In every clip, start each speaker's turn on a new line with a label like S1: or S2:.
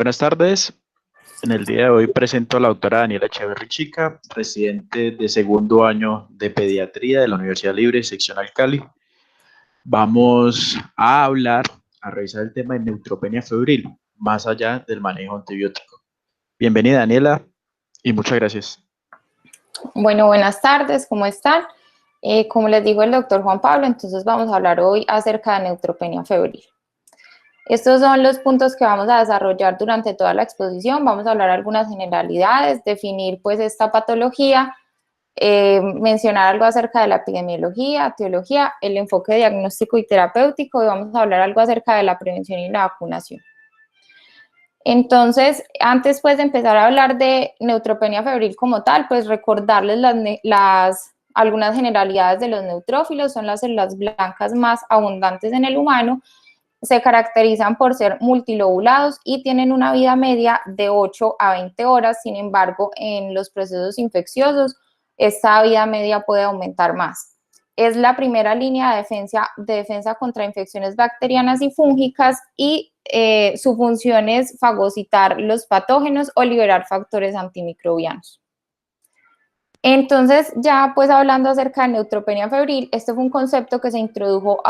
S1: Buenas tardes. En el día de hoy presento a la doctora Daniela Echeverri Chica, residente de segundo año de pediatría de la Universidad Libre, seccional Cali. Vamos a hablar, a revisar el tema de neutropenia febril, más allá del manejo antibiótico. Bienvenida, Daniela, y muchas gracias.
S2: Bueno, buenas tardes, ¿cómo están? Como les dijo el doctor Juan Pablo, entonces vamos a hablar hoy acerca de neutropenia febril. Estos son los puntos que vamos a desarrollar durante toda la exposición. Vamos a hablar algunas generalidades, definir pues esta patología, mencionar algo acerca de la epidemiología, etiología, el enfoque diagnóstico y terapéutico, y vamos a hablar algo acerca de la prevención y la vacunación. Entonces, antes pues de empezar a hablar de neutropenia febril como tal, pues recordarles algunas generalidades de los neutrófilos. Son las células blancas más abundantes en el humano, se caracterizan por ser multilobulados y tienen una vida media de 8 a 20 horas. Sin embargo, en los procesos infecciosos, esta vida media puede aumentar más. Es la primera línea de defensa contra infecciones bacterianas y fúngicas, y su función es fagocitar los patógenos o liberar factores antimicrobianos. Entonces, ya pues hablando acerca de neutropenia febril, este fue un concepto que se introdujo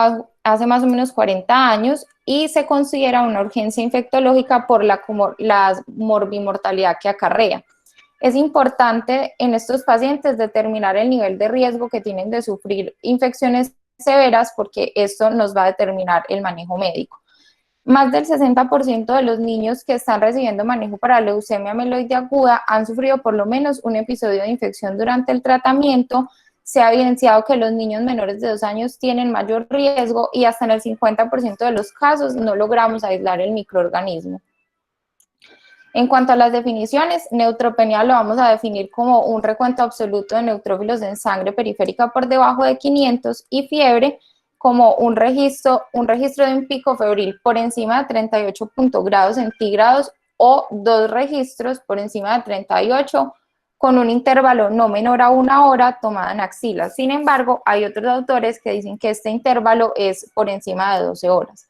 S2: hace más o menos 40 años y se considera una urgencia infectológica por la morbimortalidad que acarrea. Es importante en estos pacientes determinar el nivel de riesgo que tienen de sufrir infecciones severas, porque esto nos va a determinar el manejo médico. Más del 60% de los niños que están recibiendo manejo para leucemia mieloide aguda han sufrido por lo menos un episodio de infección durante el tratamiento. Se ha evidenciado que los niños menores de 2 años tienen mayor riesgo, y hasta en el 50% de los casos no logramos aislar el microorganismo. En cuanto a las definiciones, neutropenia lo vamos a definir como un recuento absoluto de neutrófilos en sangre periférica por debajo de 500, y fiebre como un registro de un pico febril por encima de 38 grados centígrados, o 2 registros por encima de 38 con un intervalo no menor a 1 hora tomada en axilas. Sin embargo, hay otros autores que dicen que este intervalo es por encima de 12 horas.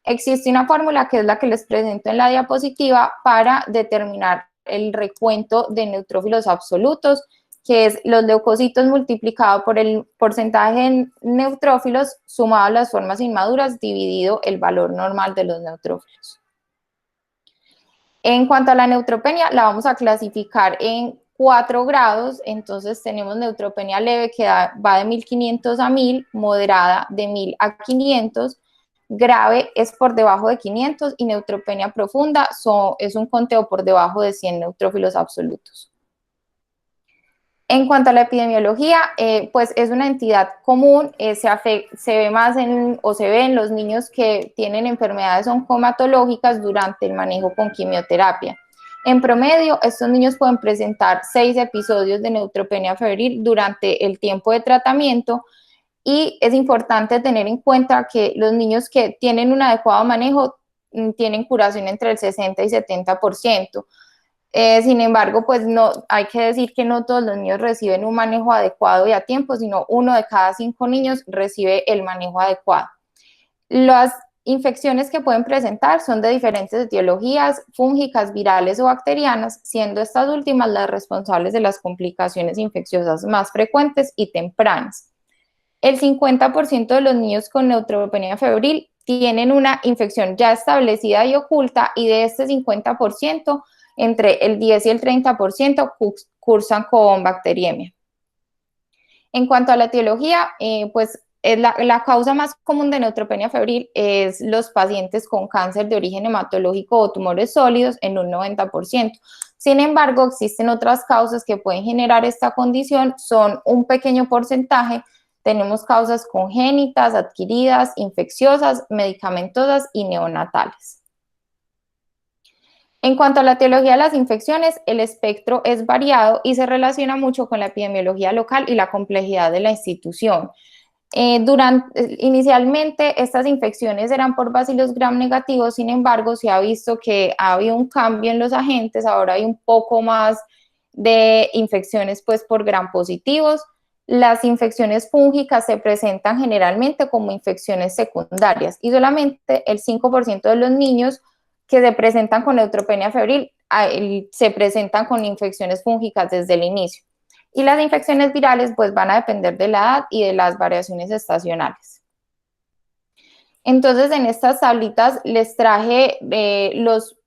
S2: Existe una fórmula que es la que les presento en la diapositiva para determinar el recuento de neutrófilos absolutos, que es los leucocitos multiplicado por el porcentaje de neutrófilos sumado a las formas inmaduras dividido el valor normal de los neutrófilos. En cuanto a la neutropenia, la vamos a clasificar en 4 grados. Entonces tenemos neutropenia leve, que va de 1500 a 1000, moderada de 1000 a 500, grave es por debajo de 500, y neutropenia profunda es un conteo por debajo de 100 neutrófilos absolutos. En cuanto a la epidemiología, pues es una entidad común, se ve en los niños que tienen enfermedades oncomatológicas durante el manejo con quimioterapia. En promedio, estos niños pueden presentar 6 episodios de neutropenia febril durante el tiempo de tratamiento, y es importante tener en cuenta que los niños que tienen un adecuado manejo tienen curación entre el 60 y 70%. Sin embargo, pues no, hay que decir que no todos los niños reciben un manejo adecuado y a tiempo, sino 1 de cada 5 niños recibe el manejo adecuado. Las infecciones que pueden presentar son de diferentes etiologías, fúngicas, virales o bacterianas, siendo estas últimas las responsables de las complicaciones infecciosas más frecuentes y tempranas. El 50% de los niños con neutropenia febril tienen una infección ya establecida y oculta, y de este 50%, entre el 10 y el 30% cursan con bacteriemia. En cuanto a la etiología, pues la causa más común de neutropenia febril es los pacientes con cáncer de origen hematológico o tumores sólidos en un 90%. Sin embargo, existen otras causas que pueden generar esta condición, son un pequeño porcentaje. Tenemos causas congénitas, adquiridas, infecciosas, medicamentosas y neonatales. En cuanto a la etiología de las infecciones, el espectro es variado y se relaciona mucho con la epidemiología local y la complejidad de la institución. Inicialmente, estas infecciones eran por bacilos gram negativos. Sin embargo, se ha visto que ha habido un cambio en los agentes. Ahora hay un poco más de infecciones pues por gram positivos. Las infecciones fúngicas se presentan generalmente como infecciones secundarias, y solamente el 5% de los niños que se presentan con neutropenia febril se presentan con infecciones fúngicas desde el inicio. Y las infecciones virales pues van a depender de la edad y de las variaciones estacionales. Entonces en estas tablitas les traje los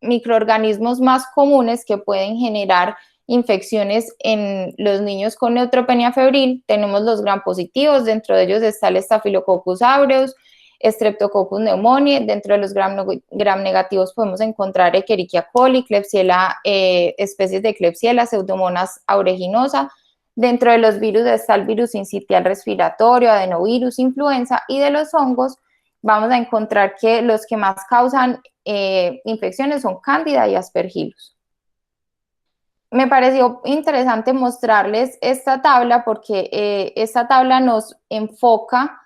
S2: microorganismos más comunes que pueden generar infecciones en los niños con neutropenia febril. Tenemos los gram positivos, dentro de ellos está el Staphylococcus aureus, Streptococcus pneumoniae. Dentro de los gram negativos podemos encontrar Escherichia coli, Klebsiella, especies de Klebsiella, Pseudomonas aeruginosa. Dentro de los virus está el virus sincitial respiratorio, adenovirus, influenza, y de los hongos vamos a encontrar que los que más causan infecciones son Cándida y Aspergillus. Me pareció interesante mostrarles esta tabla porque esta tabla nos enfoca,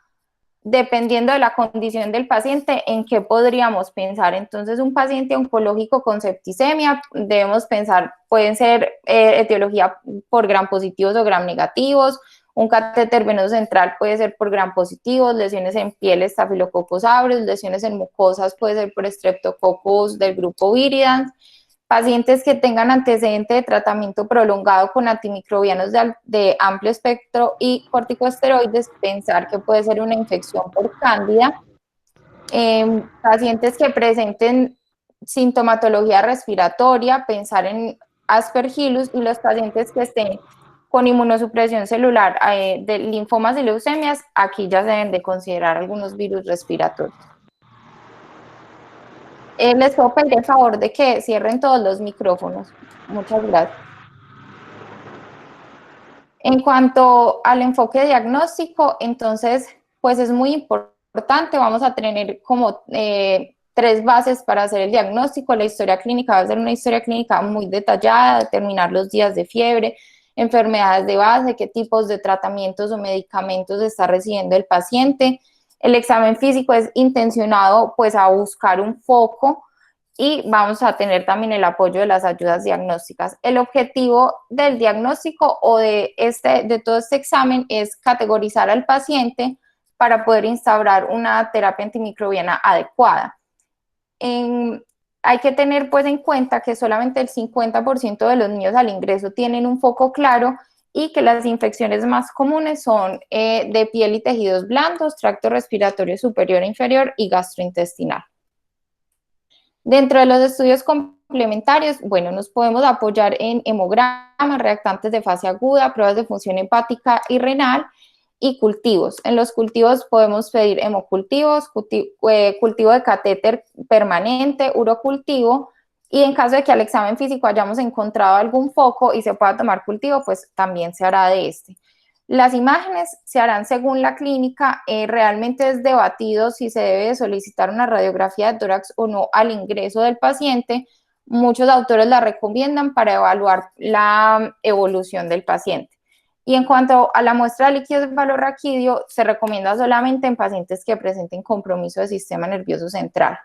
S2: dependiendo de la condición del paciente, en qué podríamos pensar. Entonces, un paciente oncológico con septicemia, debemos pensar, pueden ser etiología por gram positivos o gram negativos. Un catéter venoso central puede ser por gram positivos, lesiones en piel, Staphylococcus aureus, lesiones en mucosas puede ser por Streptococcus del grupo viridans. Pacientes que tengan antecedente de tratamiento prolongado con antimicrobianos de amplio espectro y corticosteroides, pensar que puede ser una infección por cándida. Pacientes que presenten sintomatología respiratoria, pensar en Aspergillus, y los pacientes que estén con inmunosupresión celular de linfomas y leucemias, aquí ya se deben de considerar algunos virus respiratorios. Les puedo pedir el favor de que cierren todos los micrófonos. Muchas gracias. En cuanto al enfoque diagnóstico, entonces, pues es muy importante. Vamos a tener como 3 bases para hacer el diagnóstico. La historia clínica va a ser una historia clínica muy detallada, determinar los días de fiebre, enfermedades de base, qué tipos de tratamientos o medicamentos está recibiendo el paciente. El examen físico es intencionado pues a buscar un foco, y vamos a tener también el apoyo de las ayudas diagnósticas. El objetivo del diagnóstico o de todo este examen es categorizar al paciente para poder instaurar una terapia antimicrobiana adecuada. Hay que tener pues en cuenta que solamente el 50% de los niños al ingreso tienen un foco claro, y que las infecciones más comunes son de piel y tejidos blandos, tracto respiratorio superior e inferior y gastrointestinal. Dentro de los estudios complementarios, bueno, nos podemos apoyar en hemogramas, reactantes de fase aguda, pruebas de función hepática y renal, y cultivos. En los cultivos podemos pedir hemocultivos, cultivo de catéter permanente, urocultivo, y en caso de que al examen físico hayamos encontrado algún foco y se pueda tomar cultivo, pues también se hará de este. Las imágenes se harán según la clínica. Realmente es debatido si se debe solicitar una radiografía de tórax o no al ingreso del paciente. Muchos autores la recomiendan para evaluar la evolución del paciente. Y en cuanto a la muestra de líquido cefalorraquídeo, se recomienda solamente en pacientes que presenten compromiso del sistema nervioso central.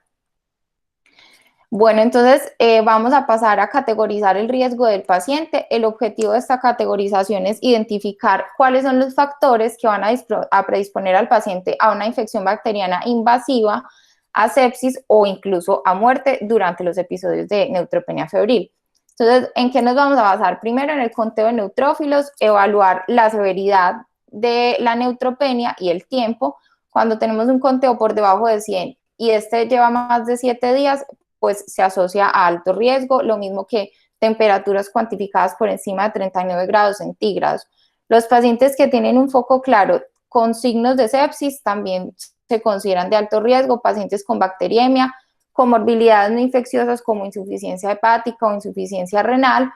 S2: Bueno, entonces vamos a pasar a categorizar el riesgo del paciente. El objetivo de esta categorización es identificar cuáles son los factores que van a predisponer al paciente a una infección bacteriana invasiva, a sepsis o incluso a muerte durante los episodios de neutropenia febril. Entonces, ¿en qué nos vamos a basar? Primero, en el conteo de neutrófilos, evaluar la severidad de la neutropenia y el tiempo. Cuando tenemos un conteo por debajo de 100 y este lleva más de 7 días, pues se asocia a alto riesgo, lo mismo que temperaturas cuantificadas por encima de 39 grados centígrados. Los pacientes que tienen un foco claro con signos de sepsis también se consideran de alto riesgo. Pacientes con bacteriemia, comorbilidades no infecciosas como insuficiencia hepática o insuficiencia renal.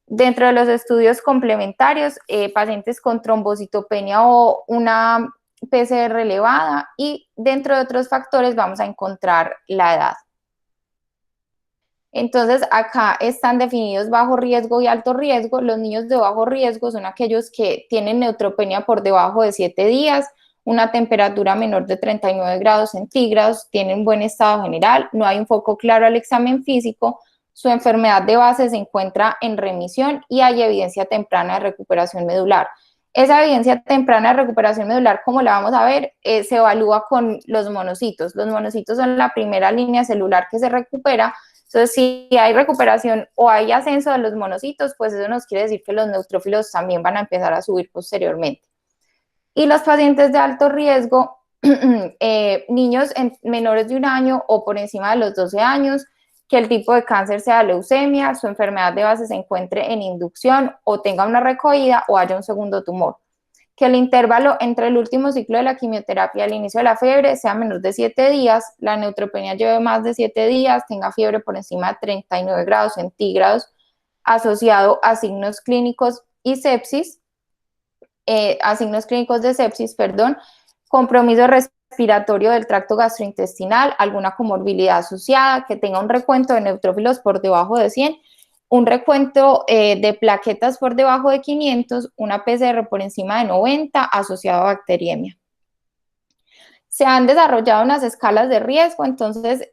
S2: Dentro de los estudios complementarios, pacientes con trombocitopenia o una PCR elevada, y dentro de otros factores vamos a encontrar la edad. Entonces, acá están definidos bajo riesgo y alto riesgo. Los niños de bajo riesgo son aquellos que tienen neutropenia por debajo de 7 días, una temperatura menor de 39 grados centígrados, tienen buen estado general, no hay un foco claro al examen físico, su enfermedad de base se encuentra en remisión y hay evidencia temprana de recuperación medular. Esa evidencia temprana de recuperación medular, como la vamos a ver, se evalúa con los monocitos. Los monocitos son la primera línea celular que se recupera. Entonces, si hay recuperación o hay ascenso de los monocitos, pues eso nos quiere decir que los neutrófilos también van a empezar a subir posteriormente. Y los pacientes de alto riesgo, niños menores de 1 año o por encima de los 12 años, que el tipo de cáncer sea leucemia, su enfermedad de base se encuentre en inducción o tenga una recogida o haya un segundo tumor. Que el intervalo entre el último ciclo de la quimioterapia y el inicio de la fiebre sea menor de 7 días, la neutropenia lleve más de 7 días, tenga fiebre por encima de 39 grados centígrados, asociado a signos clínicos y sepsis, a signos clínicos de sepsis, perdón, compromiso respiratorio del tracto gastrointestinal, alguna comorbilidad asociada, que tenga un recuento de neutrófilos por debajo de 100, un recuento de plaquetas por debajo de 500, una PCR por encima de 90 asociado a bacteriemia. Se han desarrollado unas escalas de riesgo, entonces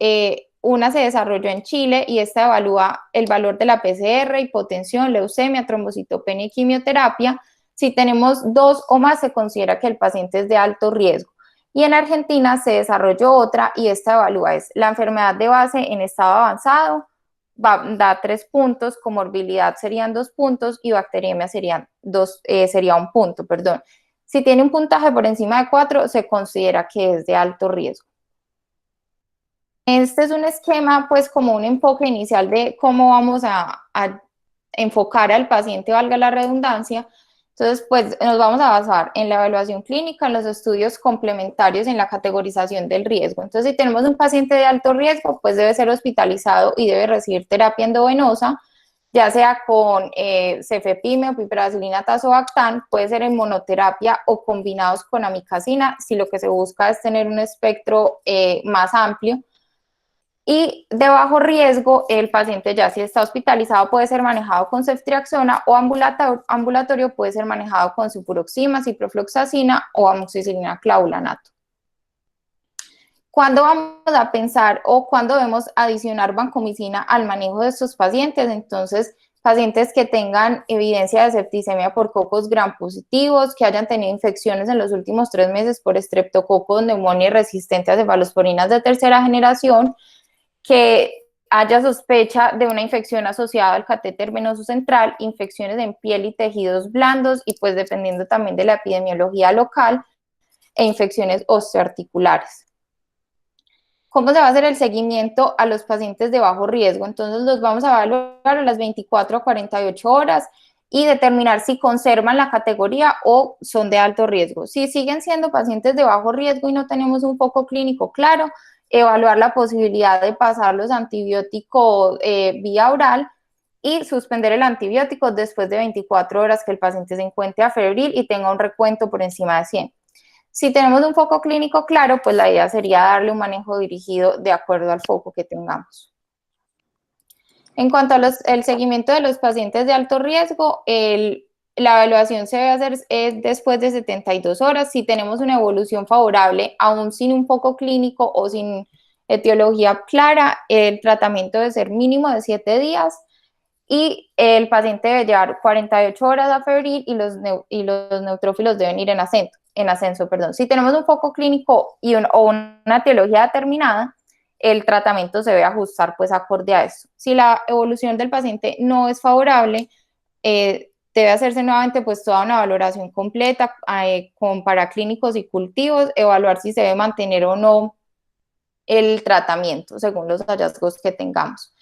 S2: una se desarrolló en Chile y esta evalúa el valor de la PCR, hipotensión, leucemia, trombocitopenia y quimioterapia. Si tenemos 2 o más, se considera que el paciente es de alto riesgo. Y en Argentina se desarrolló otra y esta evalúa es la enfermedad de base en estado avanzado, da 3 puntos, comorbilidad serían 2 puntos y bacteriemia sería 1 punto, perdón. Si tiene un puntaje por encima de 4, se considera que es de alto riesgo. Este es un esquema, pues, como un enfoque inicial de cómo vamos a enfocar al paciente, valga la redundancia. Entonces, pues, nos vamos a basar en la evaluación clínica, en los estudios complementarios, en la categorización del riesgo. Entonces, si tenemos un paciente de alto riesgo, pues debe ser hospitalizado y debe recibir terapia endovenosa, ya sea con cefepime o piperacilina tazobactam, puede ser en monoterapia o combinados con amikacina, si lo que se busca es tener un espectro más amplio. Y de bajo riesgo, el paciente ya si está hospitalizado puede ser manejado con ceftriaxona o ambulatorio puede ser manejado con ciproxima, ciprofloxacina o amoxicilina clavulanato. ¿Cuándo vamos a pensar o cuándo debemos adicionar vancomicina al manejo de estos pacientes? Entonces, pacientes que tengan evidencia de septicemia por cocos gram positivos, que hayan tenido infecciones en los últimos 3 meses por estreptococo, neumonía resistente a cefalosporinas de tercera generación, que haya sospecha de una infección asociada al catéter venoso central, infecciones en piel y tejidos blandos y pues dependiendo también de la epidemiología local, e infecciones osteoarticulares. ¿Cómo se va a hacer el seguimiento a los pacientes de bajo riesgo? Entonces los vamos a evaluar a las 24 a 48 horas y determinar si conservan la categoría o son de alto riesgo. Si siguen siendo pacientes de bajo riesgo y no tenemos un foco clínico claro, evaluar la posibilidad de pasar los antibióticos vía oral y suspender el antibiótico después de 24 horas que el paciente se encuentre afebril y tenga un recuento por encima de 100. Si tenemos un foco clínico claro, pues la idea sería darle un manejo dirigido de acuerdo al foco que tengamos. En cuanto al seguimiento de los pacientes de alto riesgo, la evaluación se debe hacer después de 72 horas. Si tenemos una evolución favorable, aún sin un foco clínico o sin etiología clara, el tratamiento debe ser mínimo de 7 días y el paciente debe llevar 48 horas a febril y los neutrófilos deben ir en ascenso. Si tenemos un foco clínico o una etiología determinada, el tratamiento se debe ajustar pues acorde a eso. Si la evolución del paciente no es favorable, debe hacerse nuevamente pues toda una valoración completa con paraclínicos y cultivos, evaluar si se debe mantener o no el tratamiento según los hallazgos que tengamos.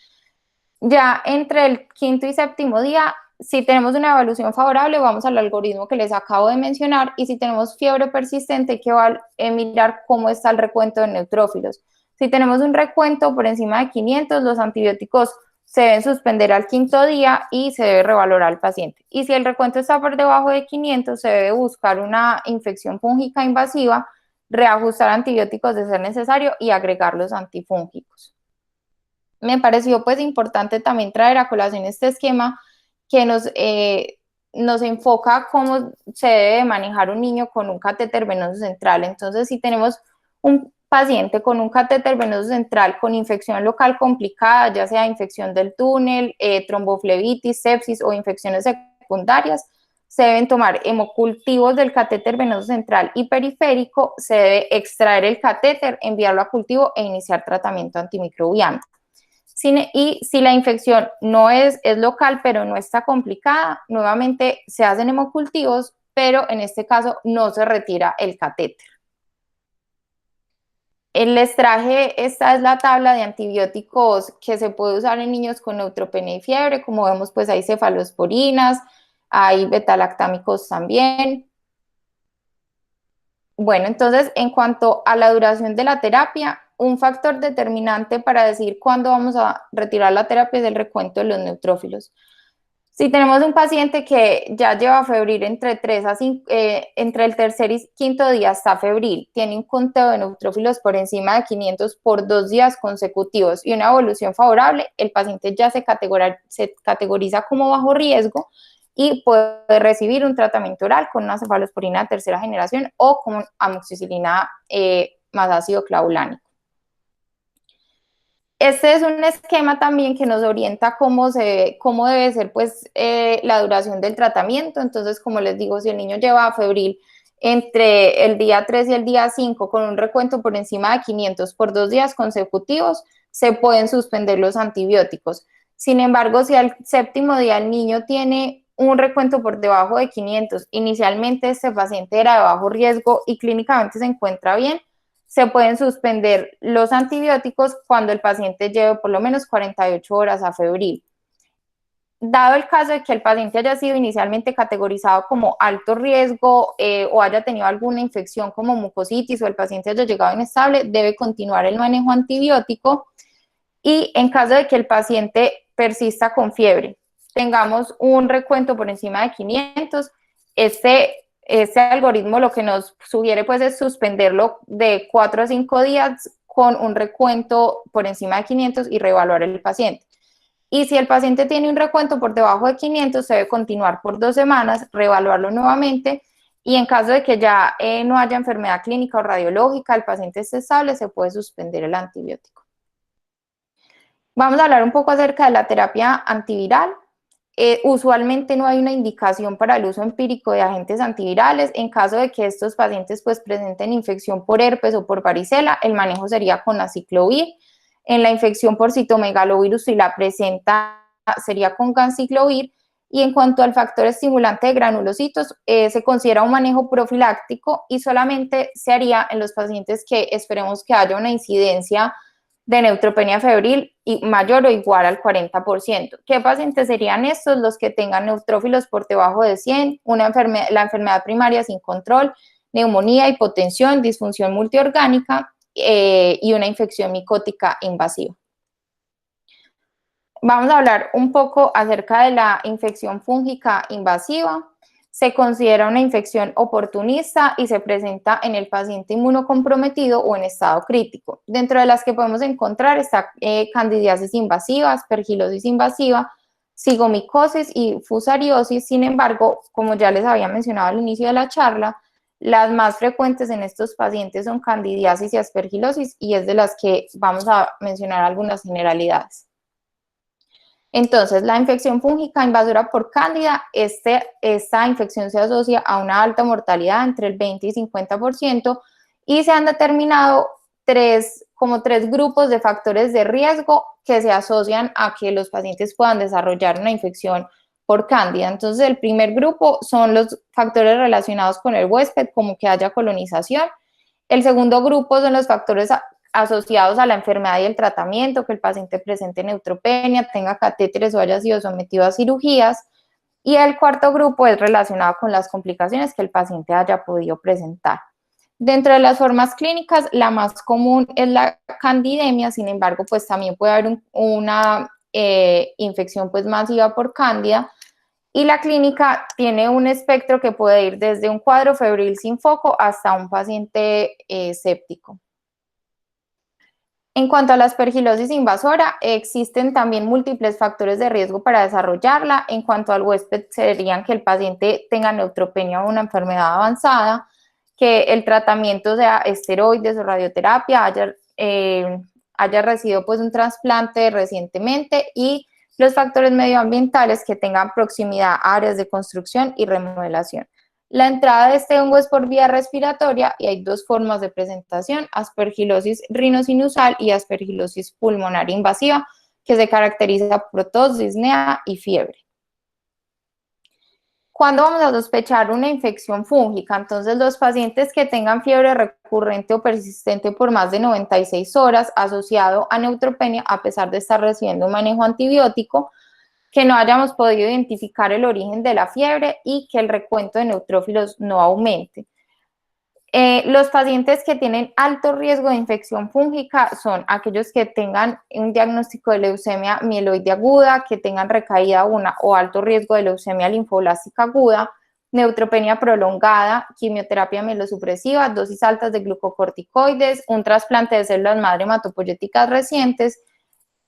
S2: Ya entre el 5º y 7º día, si tenemos una evaluación favorable, vamos al algoritmo que les acabo de mencionar y si tenemos fiebre persistente, hay que mirar cómo está el recuento de neutrófilos. Si tenemos un recuento por encima de 500, los antibióticos se deben suspender al 5º día y se debe revalorar al paciente. Y si el recuento está por debajo de 500, se debe buscar una infección fúngica invasiva, reajustar antibióticos de ser necesario y agregar los antifúngicos. Me pareció pues importante también traer a colación este esquema que nos enfoca cómo se debe manejar un niño con un catéter venoso central. Entonces, si tenemos un paciente con un catéter venoso central con infección local complicada, ya sea infección del túnel, tromboflebitis, sepsis o infecciones secundarias, se deben tomar hemocultivos del catéter venoso central y periférico, se debe extraer el catéter, enviarlo a cultivo e iniciar tratamiento antimicrobiano. Y si la infección no es local, pero no está complicada, nuevamente se hacen hemocultivos, pero en este caso no se retira el catéter. Les traje, esta es la tabla de antibióticos que se puede usar en niños con neutropenia y fiebre. Como vemos, pues hay cefalosporinas, hay betalactámicos también. Bueno, entonces, en cuanto a la duración de la terapia, un factor determinante para decir cuándo vamos a retirar la terapia es el recuento de los neutrófilos. Si tenemos un paciente que ya lleva febril entre el tercer y quinto día está febril, tiene un conteo de neutrófilos por encima de 500 por 2 días consecutivos y una evolución favorable, el paciente ya se categoriza como bajo riesgo y puede recibir un tratamiento oral con una cefalosporina de tercera generación o con amoxicilina más ácido clavulánico. Este es un esquema también que nos orienta cómo debe ser pues, la duración del tratamiento. Entonces, como les digo, si el niño lleva febril entre el día 3 y el día 5 con un recuento por encima de 500 por 2 días consecutivos, se pueden suspender los antibióticos. Sin embargo, si al séptimo día el niño tiene un recuento por debajo de 500, inicialmente este paciente era de bajo riesgo y clínicamente se encuentra bien, se pueden suspender los antibióticos cuando el paciente lleve por lo menos 48 horas a febril. Dado el caso de que el paciente haya sido inicialmente categorizado como alto riesgo o haya tenido alguna infección como mucositis o el paciente haya llegado inestable, debe continuar el manejo antibiótico. Y en caso de que el paciente persista con fiebre, tengamos un recuento por encima de 500, este algoritmo lo que nos sugiere pues es suspenderlo de 4 a 5 días con un recuento por encima de 500 y reevaluar el paciente. Y si el paciente tiene un recuento por debajo de 500, se debe continuar por 2 semanas, reevaluarlo nuevamente y en caso de que ya no haya enfermedad clínica o radiológica, el paciente esté estable, se puede suspender el antibiótico. Vamos a hablar un poco acerca de la terapia antiviral. Usualmente no hay una indicación para el uso empírico de agentes antivirales. En caso de que estos pacientes pues, presenten infección por herpes o por varicela, el manejo sería con aciclovir. En la infección por citomegalovirus, si la presenta, sería con ganciclovir. Y en cuanto al factor estimulante de granulocitos, se considera un manejo profiláctico y solamente se haría en los pacientes que esperemos que haya una incidencia de neutropenia febril y mayor o igual al 40%. ¿Qué pacientes serían estos? Los que tengan neutrófilos por debajo de 100, la enfermedad primaria sin control, neumonía, hipotensión, disfunción multiorgánica y una infección micótica invasiva. Vamos a hablar un poco acerca de la infección fúngica invasiva. Se considera una infección oportunista y se presenta en el paciente inmunocomprometido o en estado crítico. Dentro de las que podemos encontrar está candidiasis invasiva, aspergilosis invasiva, cigomicosis y fusariosis. Sin embargo, como ya les había mencionado al inicio de la charla, las más frecuentes en estos pacientes son candidiasis y aspergilosis y es de las que vamos a mencionar algunas generalidades. Entonces, la infección fúngica invasora por cándida, esta infección se asocia a una alta mortalidad entre el 20 y 50% y se han determinado tres grupos de factores de riesgo que se asocian a que los pacientes puedan desarrollar una infección por cándida. Entonces, el primer grupo son los factores relacionados con el huésped, como que haya colonización. El segundo grupo son los factores asociados a la enfermedad y el tratamiento, que el paciente presente neutropenia, tenga catéteres o haya sido sometido a cirugías. Y el cuarto grupo es relacionado con las complicaciones que el paciente haya podido presentar. Dentro de las formas clínicas, la más común es la candidemia, sin embargo, pues también puede haber una infección pues masiva por cándida. Y la clínica tiene un espectro que puede ir desde un cuadro febril sin foco hasta un paciente séptico. En cuanto a la aspergilosis invasora, existen también múltiples factores de riesgo para desarrollarla. En cuanto al huésped, serían que el paciente tenga neutropenia o una enfermedad avanzada, que el tratamiento sea esteroides o radioterapia, haya recibido pues un trasplante recientemente y Los factores medioambientales que tengan proximidad a áreas de construcción y remodelación. La entrada de este hongo es por vía respiratoria y hay dos formas de presentación: aspergilosis rinosinusal y aspergilosis pulmonar invasiva, que se caracteriza por tos, disnea y fiebre. ¿Cuándo vamos a sospechar una infección fúngica? Entonces, los pacientes que tengan fiebre recurrente o persistente por más de 96 horas asociado a neutropenia, a pesar de estar recibiendo un manejo antibiótico, que no hayamos podido identificar el origen de la fiebre y que el recuento de neutrófilos no aumente. Los pacientes que tienen alto riesgo de infección fúngica son aquellos que tengan un diagnóstico de leucemia mieloide aguda, que tengan recaída o alto riesgo de leucemia linfoblástica aguda, neutropenia prolongada, quimioterapia mielosupresiva, dosis altas de glucocorticoides, un trasplante de células madre hematopoyéticas recientes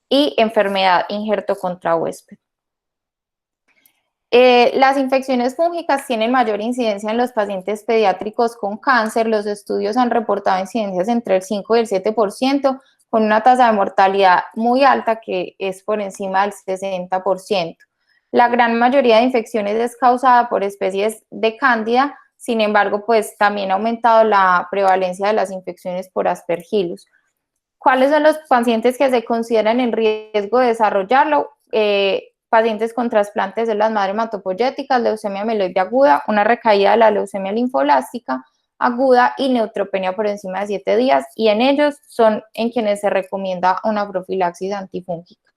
S2: y enfermedad injerto contra huésped. Las infecciones fúngicas tienen mayor incidencia en los pacientes pediátricos con cáncer. Los estudios han reportado incidencias entre el 5 y el 7%, con una tasa de mortalidad muy alta que es por encima del 60%. La gran mayoría de infecciones es causada por especies de cándida. Sin embargo, pues también ha aumentado la prevalencia de las infecciones por aspergillus. ¿Cuáles son los pacientes que se consideran en riesgo de desarrollarlo? Pacientes con trasplantes de células madre hematopoyéticas, leucemia mieloide aguda, una recaída de la leucemia linfoblástica aguda y neutropenia por encima de 7 días, y en ellos son en quienes se recomienda una profilaxis antifúngica.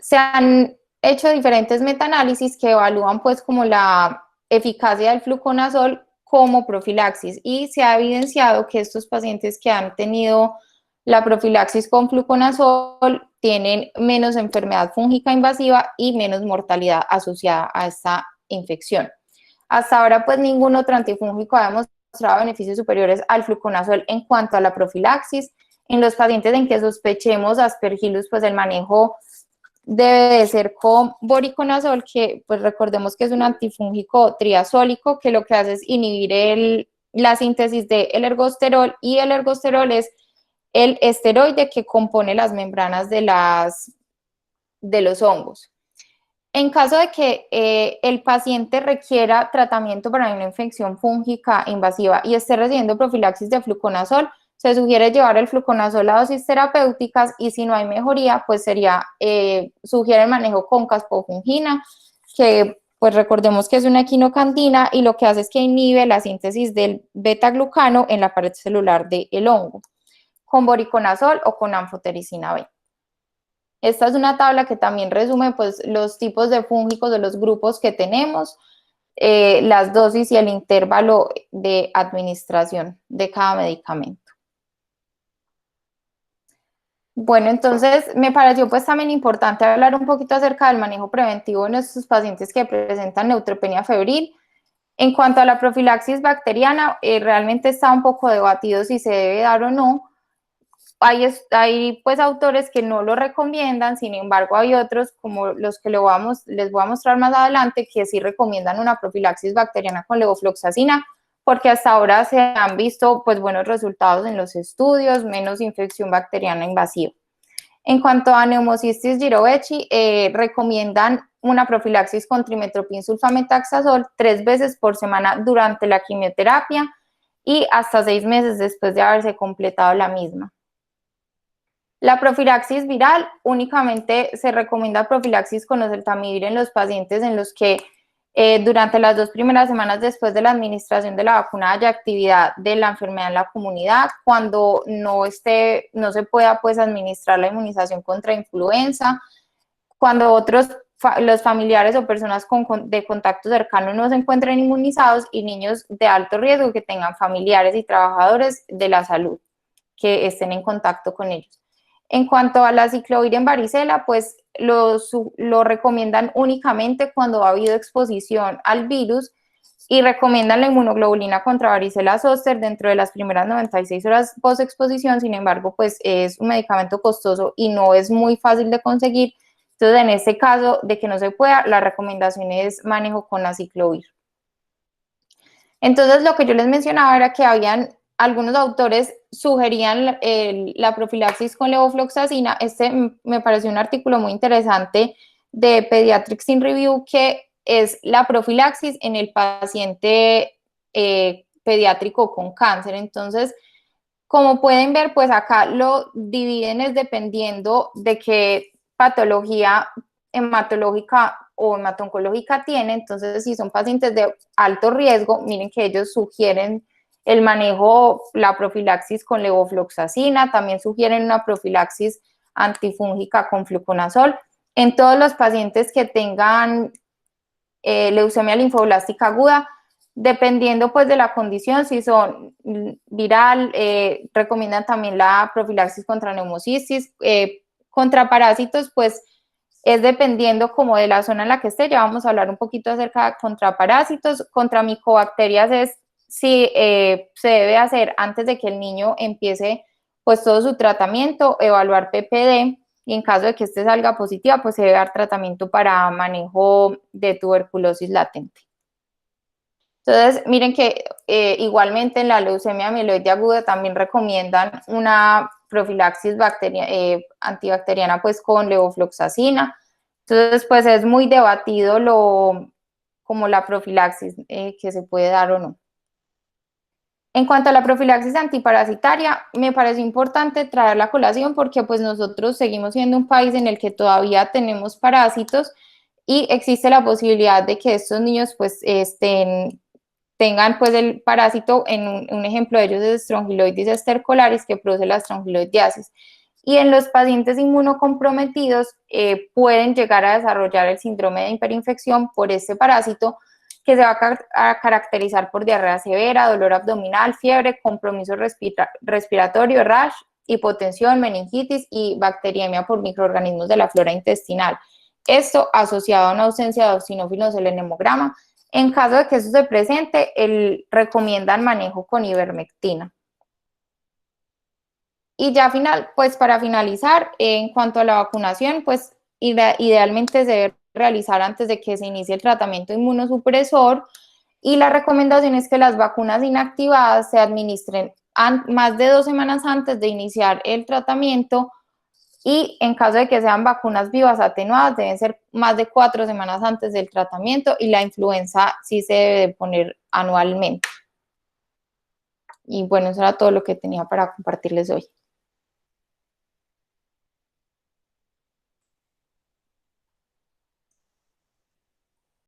S2: Se han hecho diferentes metaanálisis que evalúan pues como la eficacia del fluconazol como profilaxis, y se ha evidenciado que estos pacientes que han tenido la profilaxis con fluconazol tienen menos enfermedad fúngica invasiva y menos mortalidad asociada a esta infección. Hasta ahora, pues ningún otro antifúngico ha demostrado beneficios superiores al fluconazol en cuanto a la profilaxis. En los pacientes en que sospechemos aspergillus, pues el manejo debe de ser con voriconazol, que pues recordemos que es un antifúngico triazólico que lo que hace es inhibir la síntesis del ergosterol, y el ergosterol es el esteroide que compone las membranas de los hongos. En caso de que el paciente requiera tratamiento para una infección fúngica invasiva y esté recibiendo profilaxis de fluconazol, se sugiere llevar el fluconazol a dosis terapéuticas, y si no hay mejoría, pues sugiere el manejo con caspofungina, que pues recordemos que es una equinocantina y lo que hace es que inhibe la síntesis del beta-glucano en la pared celular del hongo, con voriconazol o con anfotericina B. Esta es una tabla que también resume pues los tipos de fúngicos de los grupos que tenemos, las dosis y el intervalo de administración de cada medicamento. Bueno, entonces me pareció pues también importante hablar un poquito acerca del manejo preventivo de nuestros pacientes que presentan neutropenia febril. En cuanto a la profilaxis bacteriana, realmente está un poco debatido si se debe dar o no. Hay pues autores que no lo recomiendan, sin embargo hay otros como los que les voy a mostrar más adelante, que sí recomiendan una profilaxis bacteriana con levofloxacina, porque hasta ahora se han visto pues buenos resultados en los estudios, menos infección bacteriana invasiva. En cuanto a neumocistis girovechi, recomiendan una profilaxis con trimetoprim sulfametaxazol 3 veces por semana durante la quimioterapia y hasta 6 meses después de haberse completado la misma. La profilaxis viral, únicamente se recomienda profilaxis con oseltamivir en los pacientes en los que durante las 2 primeras semanas después de la administración de la vacuna haya actividad de la enfermedad en la comunidad, cuando no se pueda pues administrar la inmunización contra influenza, cuando los familiares o personas de contacto cercano no se encuentren inmunizados, y niños de alto riesgo que tengan familiares y trabajadores de la salud que estén en contacto con ellos. En cuanto a la ciclovir en varicela, pues lo recomiendan únicamente cuando ha habido exposición al virus, y recomiendan la inmunoglobulina contra varicela zoster dentro de las primeras 96 horas post-exposición. Sin embargo, pues es un medicamento costoso y no es muy fácil de conseguir. Entonces, en este caso de que no se pueda, la recomendación es manejo con aciclovir. Entonces, lo que yo les mencionaba era que habían algunos autores sugerían la profilaxis con levofloxacina. Me pareció un artículo muy interesante de Pediatrics in Review, que es la profilaxis en el paciente pediátrico con cáncer. Entonces, como pueden ver, pues acá lo dividen es dependiendo de qué patología hematológica o hematoncológica tiene. Entonces, si son pacientes de alto riesgo, miren que ellos sugieren el manejo, la profilaxis con levofloxacina, también sugieren una profilaxis antifúngica con fluconazol. En todos los pacientes que tengan leucemia linfoblástica aguda, dependiendo pues de la condición, si son viral, recomiendan también la profilaxis contra neumocistis, contra parásitos, pues es dependiendo como de la zona en la que esté. Ya vamos a hablar un poquito acerca de contra parásitos. Contra micobacterias es si se debe hacer antes de que el niño empiece pues todo su tratamiento, evaluar PPD, y en caso de que este salga positiva, pues se debe dar tratamiento para manejo de tuberculosis latente. Entonces, miren que igualmente en la leucemia mieloide aguda también recomiendan una profilaxis antibacteriana pues con levofloxacina. Entonces, pues es muy debatido como la profilaxis que se puede dar o no. En cuanto a la profilaxis antiparasitaria, me parece importante traer la colación porque pues nosotros seguimos siendo un país en el que todavía tenemos parásitos y existe la posibilidad de que estos niños pues tengan pues el parásito. Un ejemplo de ellos es Strongyloides estercolaris, que produce la strongyloidiasis. Y en los pacientes inmunocomprometidos pueden llegar a desarrollar el síndrome de hiperinfección por este parásito, que se va a caracterizar por diarrea severa, dolor abdominal, fiebre, compromiso respiratorio, rash, hipotensión, meningitis y bacteriemia por microorganismos de la flora intestinal. Esto asociado a una ausencia de eosinófilos en el hemograma. En caso de que eso se presente, recomiendan manejo con ivermectina. Y ya pues para finalizar, en cuanto a la vacunación, pues idealmente se debe realizar antes de que se inicie el tratamiento inmunosupresor, y la recomendación es que las vacunas inactivadas se administren más de 2 semanas antes de iniciar el tratamiento, y en caso de que sean vacunas vivas atenuadas deben ser más de 4 semanas antes del tratamiento, y la influenza sí se debe poner anualmente. Y bueno, eso era todo lo que tenía para compartirles hoy.